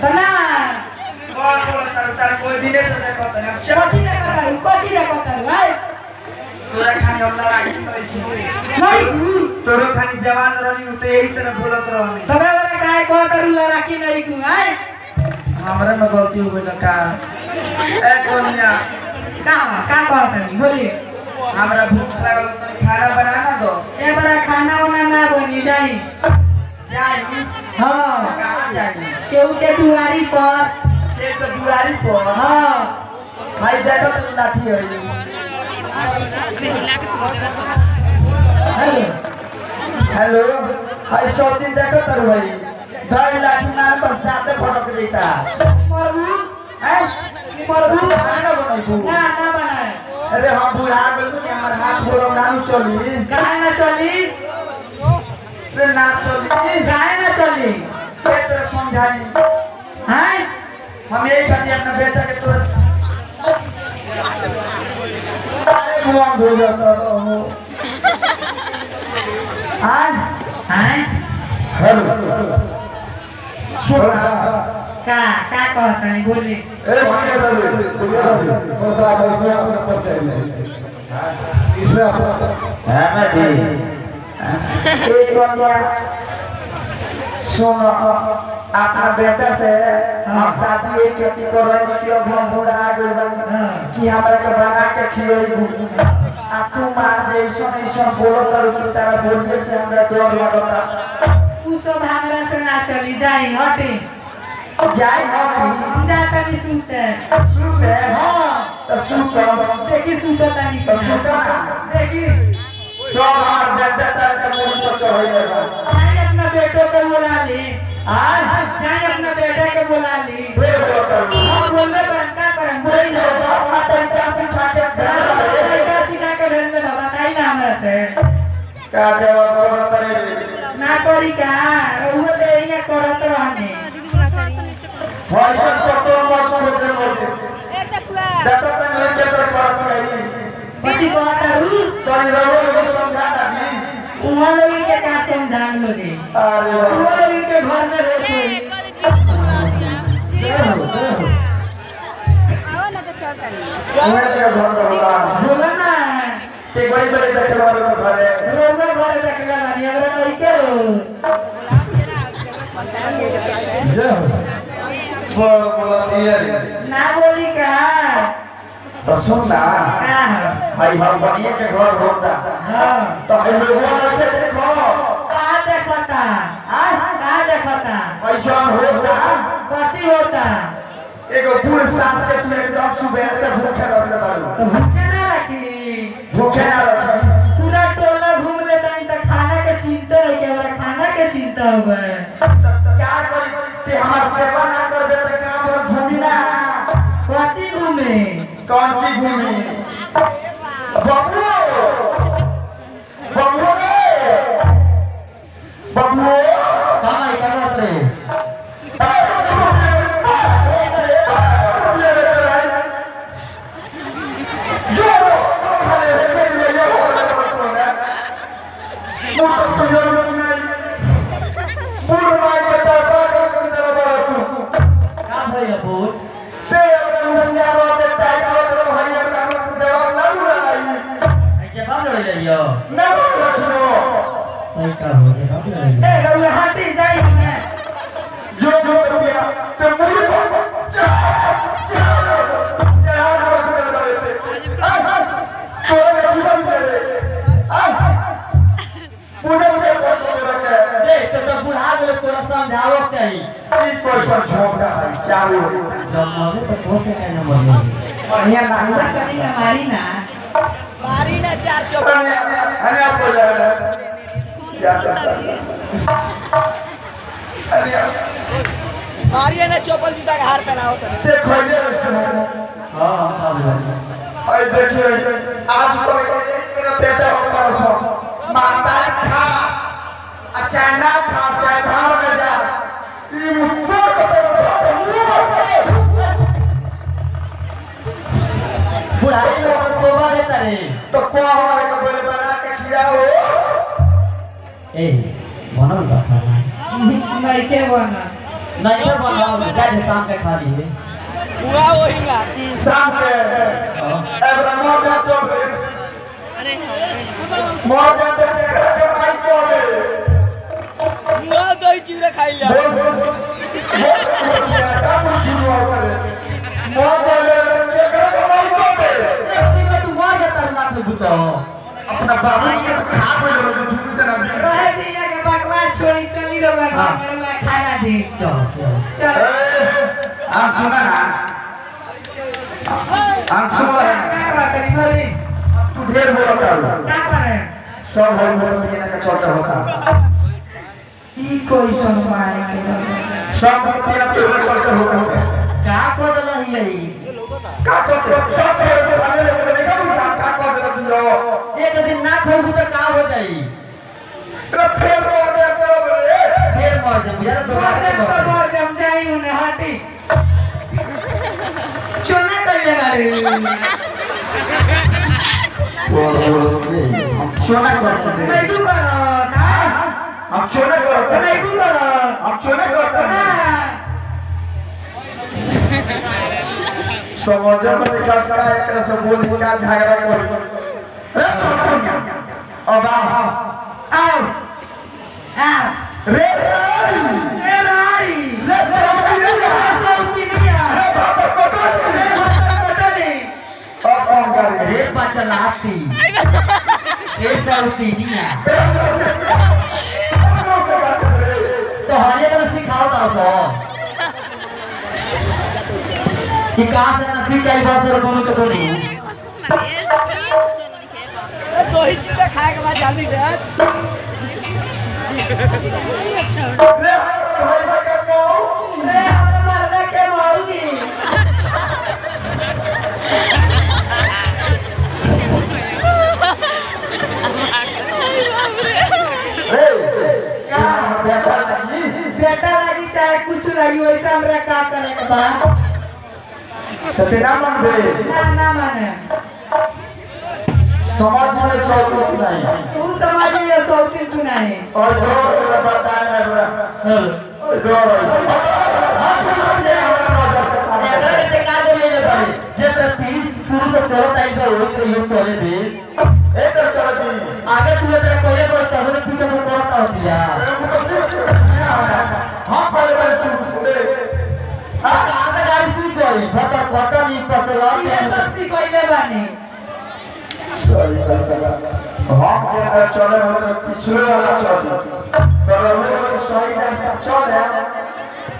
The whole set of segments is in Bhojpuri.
तना बोलो तार कोई दिने से देखो तने अब चल कोची देखो तारू हाय तोरा खानी हमला राखी नहीं तोरो खानी जवान रहनी तो यही तरह बोलत रहनी तबे वाला काय को तारू लड़की नहीं कु हाय हमरा में गलती हो गई का ए कोनिया का कहत नहीं बोली हमरा भूख लागल तनी खाना बनाना दो ए बड़ा खाना वाना ना बनी जाई जाई हां कहां जाई केहू के दुआरी पर एक तो दुआरी पर हां भाई देखो तो लाठी है हेलो हेलो हाय सब दिन देखो तर भाई धर लाठी मार बस दाते फटक देता प्रभु हैं प्रभु खाना ना बनाई ना बनाए अरे हम बुढ़ा गइल नी हमर हाथ गोड़ नानु चली काहे ना चली रे ना चली काहे ना चली के तरह समझाई हैं हम यही खातिर अपना बेटा के तोरा मुंह धो जाता रहो आज हैं हेलो सुना का कहत नहीं बोली ए मानिए दादी थोड़ा सा आप इसमें अपना परिचय दीजिए इसमें आप है मैं ठीक एक बंदिया सुनो अपना बेटा से हम शादी यही खेती कर रहे हैं कि हम बूढ़ा आ गए बनी कि हमरा के बना के खिएबू आ तू मार जैसन ऐसन बोलो तर कि तारा बोलिए से हमरा डर लगता उ सब हमरा से ना चली जाई हटे जाई हम हम जाता नहीं सुनते सुन ले हां तो सुन देखी सुनता नहीं तो सुन ना देखी सब हमार बेटा तारा के मुंह पर चढ़ाई बा जाई अपना बेटो के बुला ली आज जाई अपना बेटा के बुला ली फिर बोलो कर हम बोलबे करम का करम बोली ना अपना तरीका सिखा के बेटा सिखा के भेज ले बाबा ताई ना हमरा से का जवाब बोलो करे ना करी का रहुए देंगे करत रहने फैशन को तो मत खोजे मोदी देखो तो नहीं के तरह करत रही પછી कहतारू तोरी रहो लोग समझा ना भी उहाँ लोग इनके का समझान लोगे अरे उहाँ वाह लोग इनके घर में रहते जय हो उन्हें तेरे घर में होला बोला ना ते कोई बड़े देखे वाले को घरे रोगा घर देखला बानी हमरा कहि के जय हो बोल बोल दिए ना बोली का तो सुन ना का भाई हम बनिए के घर होता हां तो हम लोगों ने से देखो का देखता हां का देखता भाई जान होता कची होता एगो पूरे सांस के तू एकदम सुबह से भूखे रहले बारू तो भूखे ना रखी भूखे ना रही पूरा टोला घूम लेता है तो खाना के चिंता रह के हमरा खाना के चिंता हो गए क्या करी ते हमार सेवा ना करबे त कहां पर घूमी ना कची घूमे कौन सी घूमी बबू बबू रे बबू कहां का बात रे जो खाले के लिए ये हो रहा है मोटर तो ये नहीं पूर्ण माई के तरफ का तेरा बड़ा तू का भइल बोल ते अपने मुसिया रोते टाइट रोते भाई अपना मुझ जवाब ना लगाई के बाप लड़ जाइयो ना रखियो सही का हो रे बाप लड़ ए रउआ हटी जाई मैं जो जो रुपया ते मुझे को चढ़ा रख दे बड़े थे तोरे ने पूजा भी दे पूजा मुझे कर दो रखे रे तो बुढ़ा गेले तोरा समझावो चाहिए ई कोई सब छोड़ा है चालू जब मरे तो कोसे का न मरे बढ़िया ना हमरा चली ना मारी ना चार चौक अरे आपको लगा क्या कर अरे मारिए ना चप्पल जूता का हार पहनाओ तो देखो ये हां हां आई देखिए आज कल के तेरा बेटा होता है सो माता खा अचानक खा चाहे धाम में जा ई मुंह को बुढ़ाई में सोबा देता रे तो को हमारे को बोले बना के खिलाओ ए बनल बा खाना नहीं के बना नहीं है बनाओ जाए शाम के खा लिए पूरा वही ना शाम के एबरा मोर तो मोर तो केकरा के माई को बे मुआ दही चिवड़ा खाई लिया का पूछी हुआ करे मोर तो केकरा के माई को बे तू मर जाता ना तो बुतो अपना बाबूजी के तो खा कोई लोग दूर से ना रह दिया के बकवास छोड़ी चली रहुआ घर में खाना दे चल आप सुना ना आप सुना क्या करी बोली तू ढेर बोलता है क्या करे सब है बोल पीने का चलता होता ई कोई सम्मान के सब पीना पीने चलता होता क्या कर रही है का करते सब है हमें लेके नहीं का का कर देती हो एक दिन ना खोबू तो का हो जाई तो फिर बोल दे फिर मर जा यार दोबारा मर जा हम जाई उन्हें हटी चोना कर ले गाड़ी हम चोना करते नहीं तू करो ना हम चोना करते नहीं तू करो हम चोना करते ना समझ में निकाल का एक तरह से बोल का झगड़ा कर रे अब आओ रे राई रे सौती नहीं है रे बाबा को तो रे बता दे अब कौन कर रे बचलाती ये सौती नहीं है तो हरिया को सिखाओ तो कि कहां से नसीब का बात से दोनों के दोनों दही चिवड़ा खाए के बाद जल्दी दे रे भाई का मौगी रे हमरा मरने के मौगी रे क्या बेटा लगी चाहे कुछ लगी वैसे हमरा का करे के बा तो तेरा मन दे ना माने समाज में सौ कुछ नहीं तू समझिए सौती तू नहीं और दो बताए ना और दो हाथ मार दे हमारा नजर के सामने एकरा के का दे ले भाई जे तो 30 शुरू से चलत आई तो होत रही चले दे ए तो चल दी आगे तू तेरा कोले को तबने पीछे से करता होतिया हम पहले वाले सुन कहां से गाड़ी सीख गई भतर पता नहीं पचला ये सब सिखैले बानी सही हम के चले मतलब पिछले वाला चल तो रहे वाली सही रास्ता चले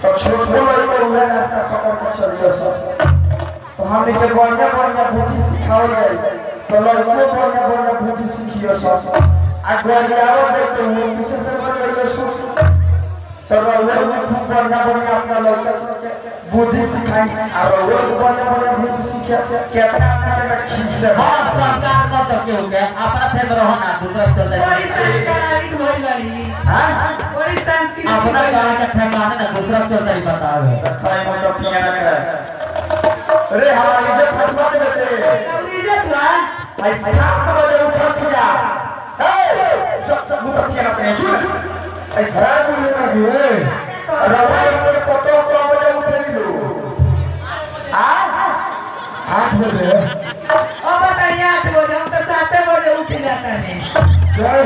तो छोटो लड़के उहे रास्ता पकड़ के चलिए सब तो हमने के बढ़िया बढ़िया बुद्धि सिखाओ जाए तो लड़के बढ़िया बढ़िया बुद्धि सीखियो सब आ गरियावत है तो वो पीछे से बढ़िया सब तो रहे में खूब बढ़िया बढ़िया अपना लड़का के बुद्धि सिखाई और रहे को बढ़िया बढ़िया बुद्धि सीखे कितना अपने में खींच से हां संस्कार मत के हो गया अपना फेर रहो ना दूसरा चलता है बड़ी संस्कारित भइल बानी हां बड़ी संस्कृति अपना गांव के फेर माने ना दूसरा चलता ही बतावे खाई में तो पियाना कर अरे हमारी इज्जत फसवा दे बेटे नौरी इज्जत बा भाई 7 बजे उठत जा ए सब मुंह तो पियाना करे सुन ऐसा तू लेना गे रवा में कोटो को बजे उठली लो आ 8 बजे अब बताइए 8 बजे हम तो 7 बजे उठ जाता है जय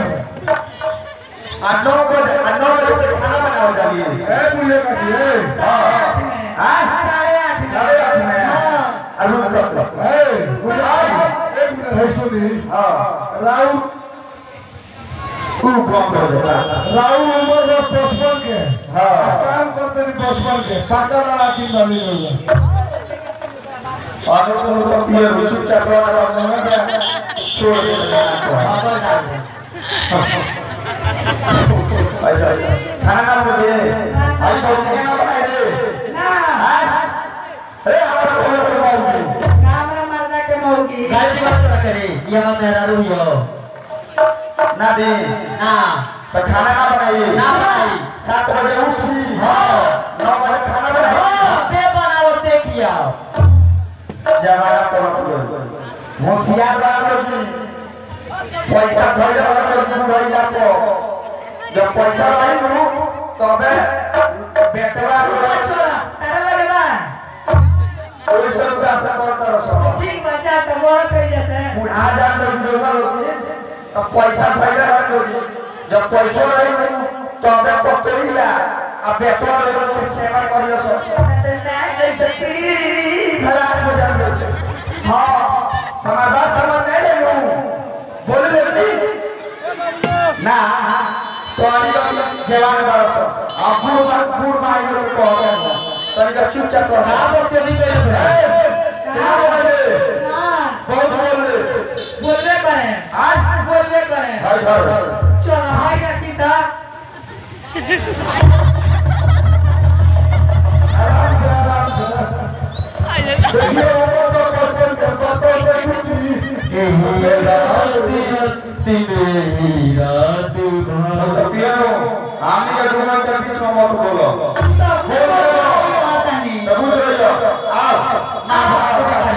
9 बजे तो खाना बनाओ जाली ए बुले का गे हां 8:30 में अनु कब ए बुझाई एक मिनट सुनी हां राउ कम कर देता राहुल उम्र में 55 के हां काम करते नहीं 55 के पाका लड़ा की डाली गई अनु को तो पिए चुपचाप वाला नहीं है छोड़ दे खबर डाल दे अच्छा खाना ना बोले ऐसा उसके ना बनाए रे ना अरे हमारा बोले तो मौजी हमरा मर्दा के मौगी गलती मत करे ये मत मेहरारू हो ना दे ना तो खाना ना बनाइए ना बनाई 7 बजे उठी हां 9 बजे खाना बनाइए ते बनाओ ते किया जमाना पलट गया होशियार बात होगी पैसा धइले और बुढ़ैला को जब पैसा रही नु तबे बेटवा छोड़ा तारा लगे बा ओइ सब का से करता रहो ठीक बचा त मोर कहि जैसे बुढ़ा जान तो बुजुर्ग लोग अब पैसा धइले रह लोग जब पैसो रही तो अब पकड़िया अब बेटवा लोग के सेवा करियो सब त ना जैसे चिड़ी भरा हो जाए हां हमार बात समझ नहीं ले लू बोल ले ना तो अभी जवान बरस अब पूर्ण माई लोग को कहता तनी का चुपचाप रह हां तो चली गई क्या बोले ना बहुत बोले बोलबे करे आज बोलबे करे हाय धर चल हाय रखी था आराम से देखिए वो तो करते देखी मेरा तो पियानो आमी का दूर के बीच में मत बोलो तो